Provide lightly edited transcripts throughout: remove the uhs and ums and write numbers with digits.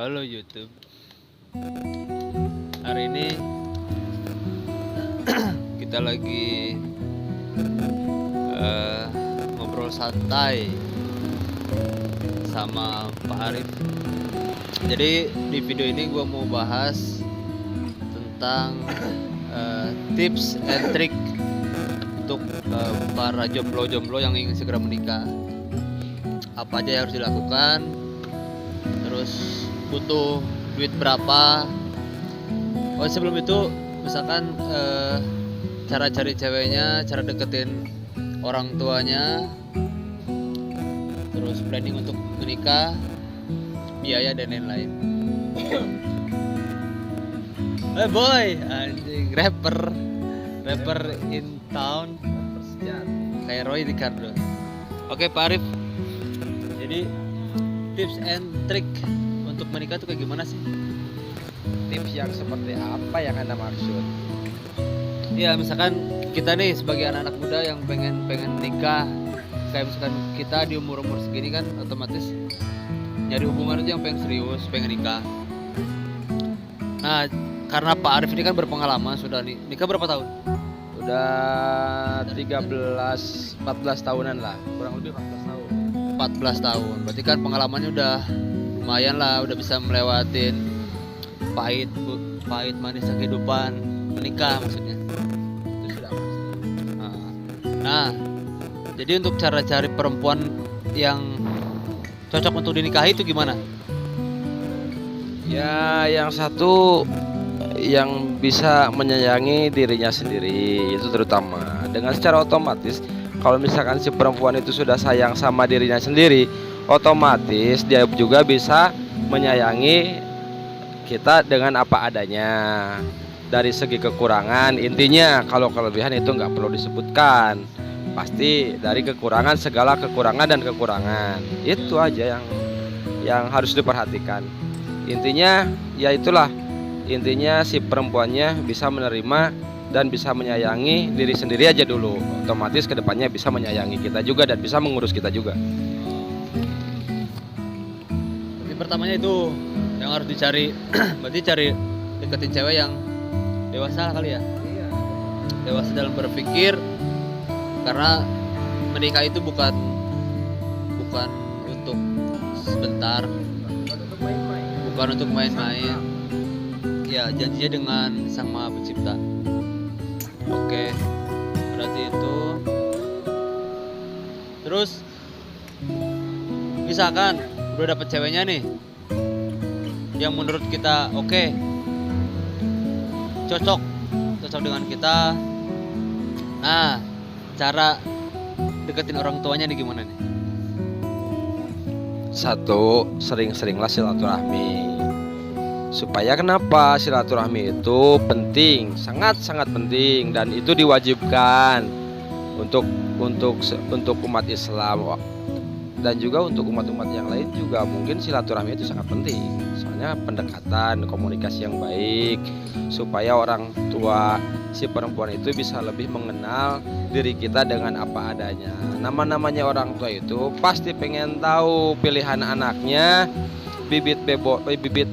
Halo YouTube. Hari ini kita lagi ngobrol santai sama Pak Arif. Jadi di video ini gue mau bahas tentang tips and trick untuk para jomblo-jomblo yang ingin segera menikah. Apa aja yang harus dilakukan, terus butuh duit berapa. Oh, sebelum itu misalkan cara cari ceweknya, cara deketin orang tuanya, terus planning untuk menikah, biaya dan lain-lain. Hey boy, anjing rapper in town, kayak Roy Ricardo. Oke Pak Arif, jadi tips and trick untuk menikah tuh kayak gimana sih? Tips yang seperti apa yang Anda maksud? Ya misalkan kita nih sebagai anak-anak muda yang pengen nikah, kayak misalkan kita di umur segini kan otomatis nyari hubungan itu yang pengen serius, pengen nikah. Nah, karena Pak Arif ini kan berpengalaman, sudah nikah berapa tahun? Udah 13-14 tahunan lah, kurang lebih 14 tahun. 14 tahun. Berarti kan pengalamannya udah lumayan lah, udah bisa melewatin pahit manisnya kehidupan menikah maksudnya. Itu sudah pasti. Nah, jadi untuk cara cari perempuan yang cocok untuk dinikahi itu gimana? Ya, yang satu yang bisa menyayangi dirinya sendiri, itu terutama. Dengan secara otomatis kalau misalkan si perempuan itu sudah sayang sama dirinya sendiri, otomatis dia juga bisa menyayangi kita dengan apa adanya. Dari segi kekurangan, intinya kalau kelebihan itu nggak perlu disebutkan. Pasti dari kekurangan, segala kekurangan dan kekurangan. Itu aja yang harus diperhatikan. Intinya ya itulah. Intinya si perempuannya bisa menerima dan bisa menyayangi diri sendiri aja dulu. Otomatis kedepannya bisa menyayangi kita juga dan bisa mengurus kita juga. Jadi pertamanya itu yang harus dicari. Berarti cari deketin cewek yang dewasa kali ya. Iya. Dewasa dalam berpikir, karena menikah itu bukan untuk sebentar, bukan untuk main-main. Ya, janjinya dengan Sang Maha Pencipta. Oke, berarti itu. Terus misalkan udah dapet ceweknya nih yang menurut kita oke, cocok dengan kita. Nah, cara deketin orang tuanya nih gimana nih? Satu, sering-seringlah silaturahmi. Supaya kenapa? Silaturahmi itu penting, sangat-sangat penting, dan itu diwajibkan untuk umat Islam dan juga untuk umat-umat yang lain juga. Mungkin silaturahmi itu sangat penting. Soalnya pendekatan, komunikasi yang baik, supaya orang tua si perempuan itu bisa lebih mengenal diri kita dengan apa adanya. Namanya orang tua itu pasti pengen tahu pilihan anaknya, bibit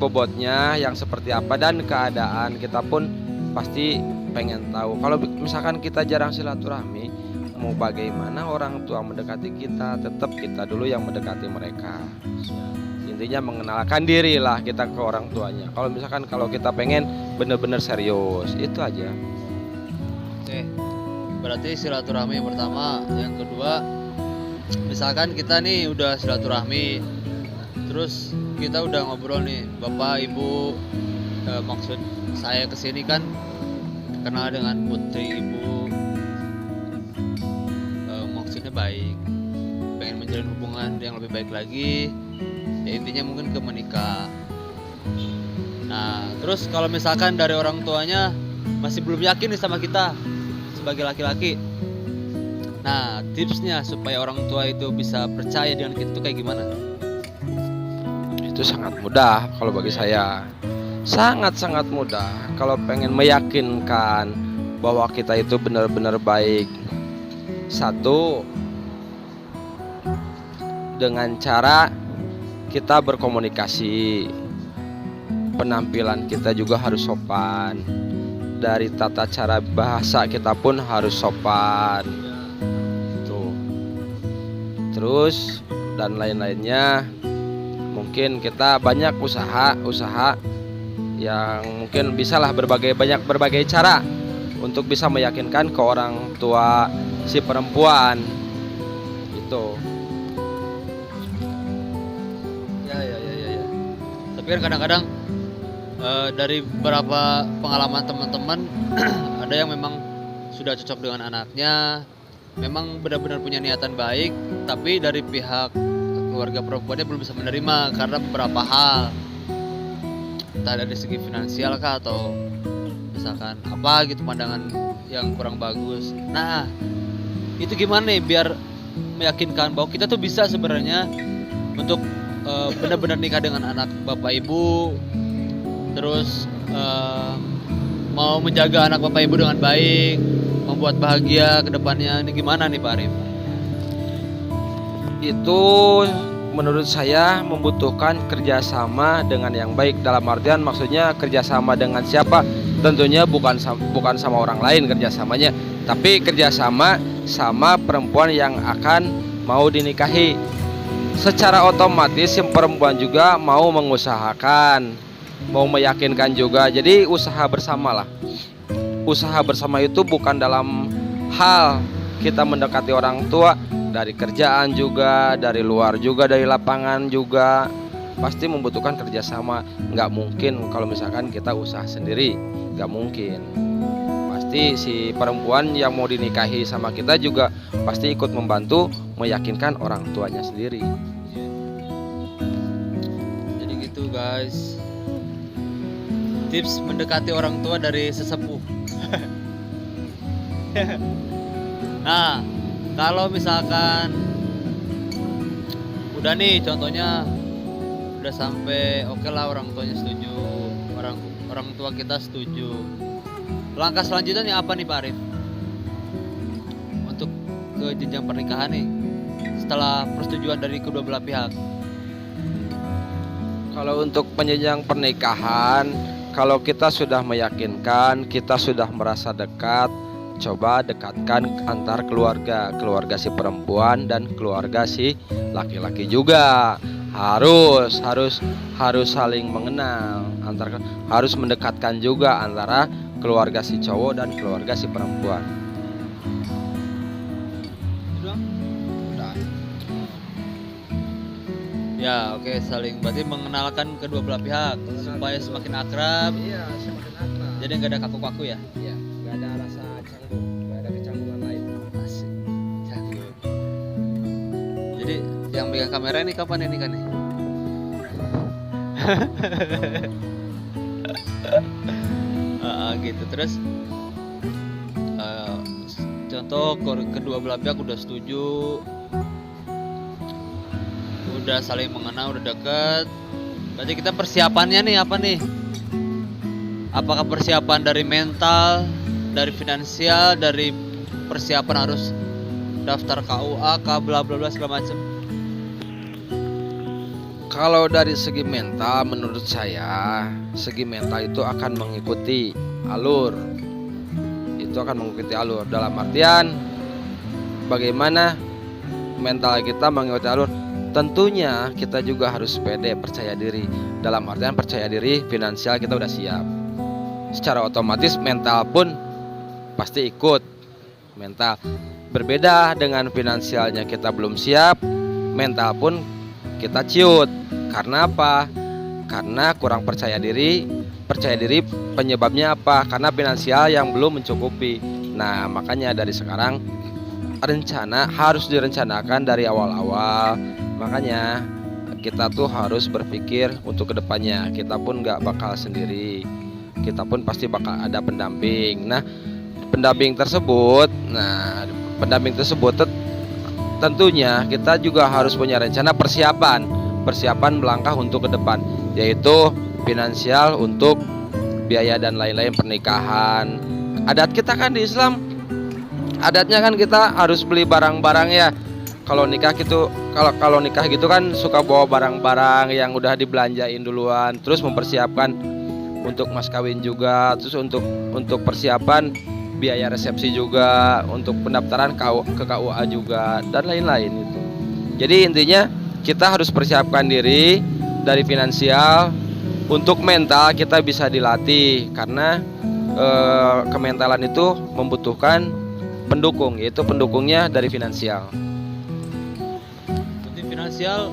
bobotnya yang seperti apa, dan keadaan kita pun pasti pengen tahu. Kalau misalkan kita jarang silaturahmi, mau bagaimana orang tua mendekati kita, tetap kita dulu yang mendekati mereka. Intinya mengenalkan diri lah kita ke orang tuanya. Kalau kita pengen bener-bener serius, itu aja. Oke, berarti silaturahmi yang pertama. Yang kedua, misalkan kita nih udah silaturahmi, terus kita udah ngobrol nih, Bapak Ibu, maksud saya kesini kan kenal dengan putri Ibu, maksudnya baik, pengen menjalin hubungan yang lebih baik lagi, ya intinya mungkin ke menikah. Nah, terus kalau misalkan dari orang tuanya masih belum yakin nih sama kita sebagai laki-laki, nah tipsnya supaya orang tua itu bisa percaya dengan kita tuh kayak gimana? Itu sangat mudah kalau bagi saya. Sangat-sangat mudah kalau pengen meyakinkan bahwa kita itu benar-benar baik. Satu, dengan cara kita berkomunikasi. penampilan kita juga harus sopan. Dari tata cara bahasa kita pun harus sopan. Tuh. Terus dan lain-lainnya, mungkin kita banyak usaha yang mungkin bisalah berbagai cara untuk bisa meyakinkan ke orang tua si perempuan itu. Ya. Tapi kan kadang-kadang dari beberapa pengalaman teman-teman ada yang memang sudah cocok dengan anaknya, memang benar-benar punya niatan baik, tapi dari pihak keluarga perempuannya belum bisa menerima karena beberapa hal, entah dari segi finansial kah atau misalkan apa gitu, pandangan yang kurang bagus. Nah, itu gimana nih biar meyakinkan bahwa kita tuh bisa sebenarnya untuk benar-benar nikah dengan anak bapak ibu, terus mau menjaga anak bapak ibu dengan baik, membuat bahagia ke depannya. Ini gimana nih Pak Arif? Itu menurut saya membutuhkan kerjasama dengan yang baik. Dalam artian maksudnya kerjasama dengan siapa? Tentunya bukan sama orang lain kerjasamanya, tapi kerjasama sama perempuan yang akan mau dinikahi. Secara otomatis yang perempuan juga mau mengusahakan, mau meyakinkan juga. Jadi usaha bersama lah. Usaha bersama itu bukan dalam hal kita mendekati orang tua, dari kerjaan juga, dari luar juga, dari lapangan juga, pasti membutuhkan kerjasama. Nggak mungkin kalau misalkan kita usaha sendiri, nggak mungkin. Pasti si perempuan yang mau dinikahi sama kita juga pasti ikut membantu meyakinkan orang tuanya sendiri. Jadi gitu guys, tips mendekati orang tua dari sesepuh. Nah, kalau misalkan udah nih, contohnya udah sampai oke lah, orang tuanya setuju, orang tua kita setuju. Langkah selanjutnya apa nih Pak Arif? Untuk ke jenjang pernikahan nih, setelah persetujuan dari kedua belah pihak. Kalau untuk penjenjang pernikahan, kalau kita sudah meyakinkan, kita sudah merasa dekat, coba dekatkan antar keluarga si perempuan dan keluarga si laki-laki juga. Harus saling mengenal, harus mendekatkan juga antara keluarga si cowok dan keluarga si perempuan. Ya, oke, saling berarti mengenalkan kedua belah pihak supaya semakin akrab. Iya, semakin akrab. Jadi nggak ada kaku-kaku ya. Iya, nggak ada rasa canggung, nggak ada kecanggungan lain. Asik, canggung. Jadi yang pegang kamera ini kapan ini kan nih? Gitu. Terus contoh kedua belah pihak udah setuju, udah saling mengenal, udah deket. Berarti kita persiapannya nih apa nih? Apakah persiapan dari mental, dari finansial, dari persiapan harus daftar KUA, bla bla bla segala macam? Kalau dari segi mental, menurut saya segi mental itu akan mengikuti alur. Itu akan mengikuti alur. Dalam artian bagaimana mental kita mengikuti alur? Tentunya kita juga harus pede, percaya diri. Dalam artian percaya diri, finansial kita udah siap. Secara otomatis mental pun pasti ikut. Mental berbeda dengan finansialnya kita belum siap, mental pun kita ciut. Karena apa? Karena kurang percaya diri. Percaya diri penyebabnya apa? Karena finansial yang belum mencukupi. Nah, makanya dari sekarang rencana harus direncanakan dari awal-awal. Makanya kita tuh harus berpikir untuk kedepannya. Kita pun gak bakal sendiri, kita pun pasti bakal ada pendamping. Nah, pendamping tersebut tentunya kita juga harus punya rencana persiapan melangkah untuk ke depan, yaitu finansial untuk biaya dan lain-lain pernikahan. Adat kita kan di Islam, adatnya kan kita harus beli barang-barang ya, kalau nikah gitu, kalau nikah gitu kan suka bawa barang-barang yang udah dibelanjain duluan, terus mempersiapkan untuk mas kawin juga, terus untuk persiapan biaya resepsi juga, untuk pendaftaran ke KUA juga dan lain-lain itu. Jadi intinya kita harus persiapkan diri dari finansial, untuk mental kita bisa dilatih karena kementalan itu membutuhkan pendukung, yaitu pendukungnya dari finansial. Berarti finansial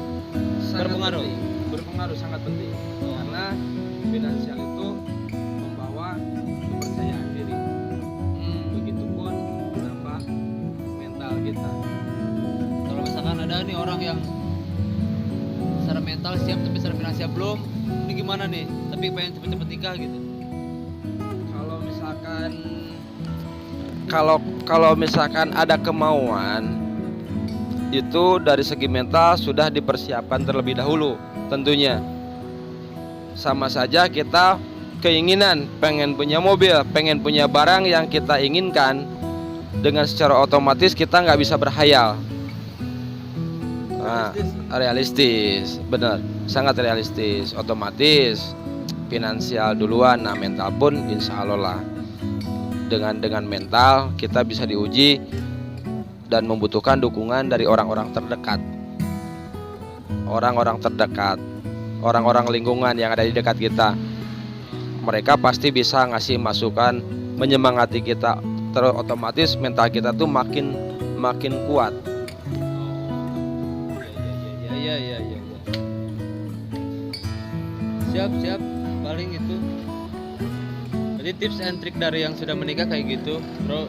berpengaruh. Berpengaruh sangat penting karena finansial itu membawa kepercayaan diri. Begitupun menambah mental kita. Kalau misalkan ada nih orang yang secara mental siap tapi secara finansial belum, ini gimana nih? Tapi pengen cepet-cepet nikah gitu. Kalau misalkan ada kemauan, itu dari segi mental sudah dipersiapkan terlebih dahulu tentunya. Sama saja kita keinginan pengen punya mobil, pengen punya barang yang kita inginkan, dengan secara otomatis kita nggak bisa berhayal. Nah, realistis, benar, sangat realistis. Otomatis finansial duluan, nah mental pun insya Allah lah. Dengan mental kita bisa diuji dan membutuhkan dukungan dari orang-orang terdekat, orang-orang lingkungan yang ada di dekat kita. Mereka pasti bisa ngasih masukan, menyemangati kita, terus otomatis mental kita tuh makin kuat. Iya. Siap paling itu. Jadi tips and trick dari yang sudah menikah kayak gitu, bro.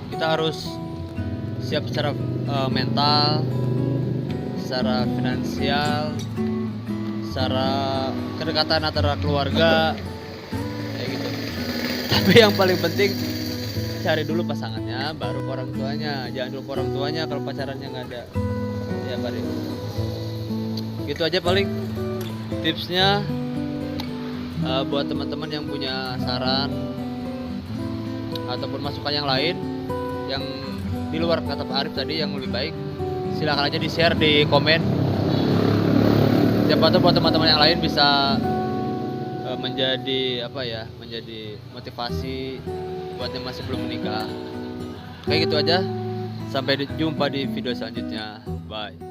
Kita harus siap secara mental, secara finansial, secara kedekatan antara keluarga, kayak gitu. Tapi yang paling penting cari dulu pasangannya, baru ke orang tuanya. Jangan dulu ke orang tuanya kalau pacarannya nggak ada. Ya paling gitu aja paling tipsnya. Buat teman-teman yang punya saran ataupun masukan yang lain yang di luar kata Pak Arif tadi yang lebih baik, silakan aja di share di komen. Siapa tahu buat teman-teman yang lain bisa menjadi menjadi motivasi buat yang masih belum menikah. Kayak gitu aja. Sampai jumpa di video selanjutnya. Bye.